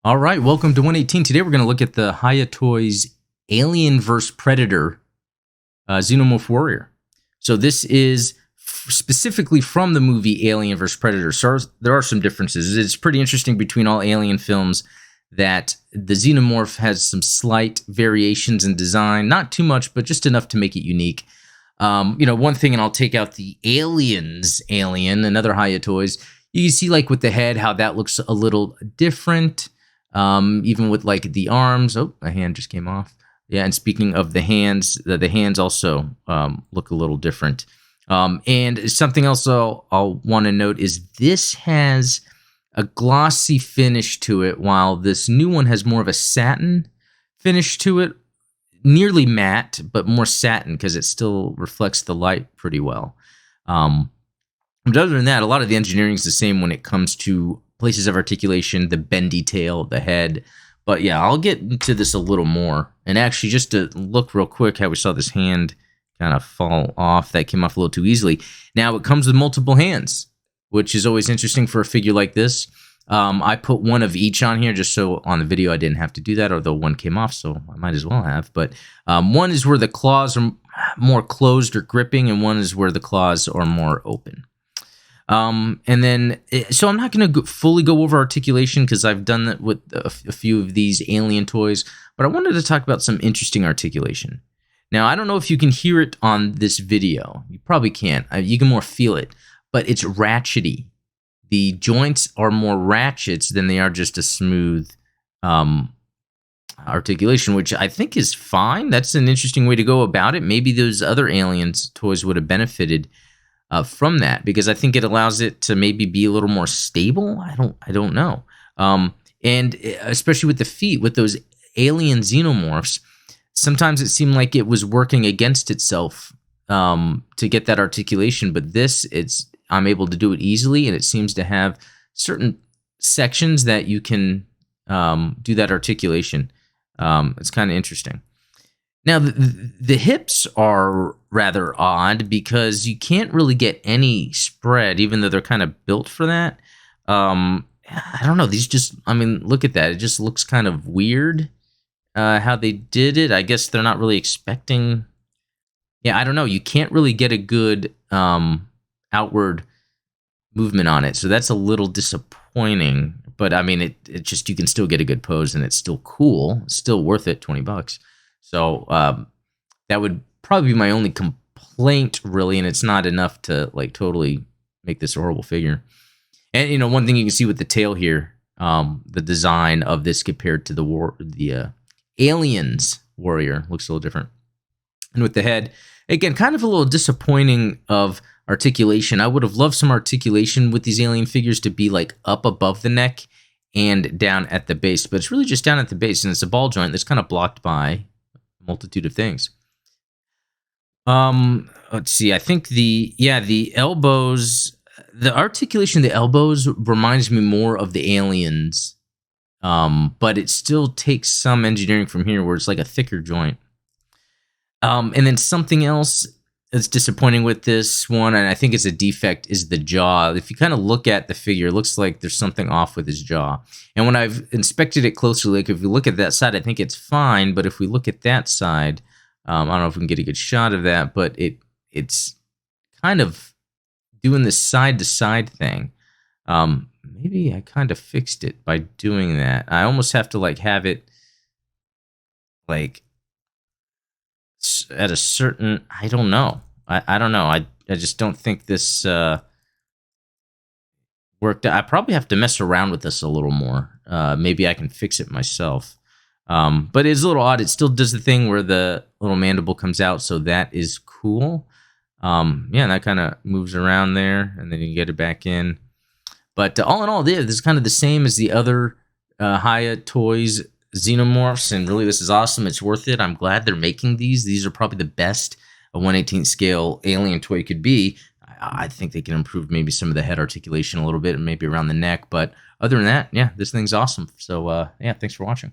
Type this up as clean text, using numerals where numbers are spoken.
All right, welcome to 118. Today we're going to look at the HIYA Toys Alien vs. Predator Xenomorph Warrior. So this is specifically from the movie Alien vs. Predator. So there are some differences. It's pretty interesting between all Alien films that the Xenomorph has some slight variations in design. Not too much, but just enough to make it unique. One thing, and I'll take out the Aliens Alien, another HIYA Toys. You can see, like, with the head, how that looks a little different. Even with, like, the arms. Oh, a hand just came off. Yeah, and speaking of the hands also look a little different. And something else I'll want to note is this has a glossy finish to it, while this new one has more of a satin finish to it. Nearly matte, but more satin because it still reflects the light pretty well. But other than that, a lot of the engineering is the same when it comes to places of articulation, the bendy tail, the head. But yeah, I'll get into this a little more. And actually, just to look real quick how we saw this hand kind of fall off. That came off a little too easily. Now, it comes with multiple hands, which is always interesting for a figure like this. I put one of each on here just so on the video I didn't have to do that, although one came off, so I might as well have. But one is where the claws are more closed or gripping, and one is where the claws are more open. So I'm not going to fully go over articulation because I've done that with a few of these Alien toys, but I wanted to talk about some interesting articulation. Now, I don't know if you can hear it on this video. You probably can't. You can more feel it, but it's ratchety. The joints are more ratchets than they are just a smooth articulation, which I think is fine. That's an interesting way to go about it. Maybe those other Aliens toys would have benefited from that, because I think it allows it to maybe be a little more stable. I don't know. And especially with the feet, with those Alien Xenomorphs, sometimes it seemed like it was working against itself to get that articulation. But this, I'm able to do it easily, and it seems to have certain sections that you can do that articulation. It's kind of interesting. Now, the hips are rather odd because you can't really get any spread, even though they're kind of built for that. I don't know. These just, look at that. It just looks kind of weird how they did it. I guess they're not really expecting. Yeah, I don't know. You can't really get a good outward movement on it. So that's a little disappointing. But, it just, you can still get a good pose, and it's still cool. It's still worth it, $20. So that would probably be my only complaint, really, and it's not enough to totally make this a horrible figure. And one thing you can see with the tail here, the design of this compared to the Aliens Warrior looks a little different. And with the head, again, kind of a little disappointing of articulation. I would have loved some articulation with these Alien figures to be up above the neck and down at the base, but it's really just down at the base, and it's a ball joint that's kind of blocked by multitude of things. Let's see. I think the elbows, the articulation of the elbows reminds me more of the Aliens, but it still takes some engineering from here where it's like a thicker joint. And then something else that's disappointing with this one, and I think it's a defect, is the jaw. If you kind of look at the figure, it looks like there's something off with his jaw. And when I've inspected it closely, if you look at that side, I think it's fine. But if we look at that side, I don't know if we can get a good shot of that, but it's kind of doing this side-to-side thing. Maybe I kind of fixed it by doing that. I almost have to have it at a certain, I don't know. I don't know. I just don't think this worked out. I probably have to mess around with this a little more. Maybe I can fix it myself. But it's a little odd. It still does the thing where the little mandible comes out, so that is cool. And that kind of moves around there, and then you can get it back in. But all in all, this is kind of the same as the other HIYA Toys Xenomorphs, and really this is awesome. It's worth it. I'm glad they're making these. These are probably the best a 1/18 scale Alien toy could be. I think they can improve maybe some of the head articulation a little bit and maybe around the neck, but other than that, yeah, this thing's awesome. So yeah, thanks for watching.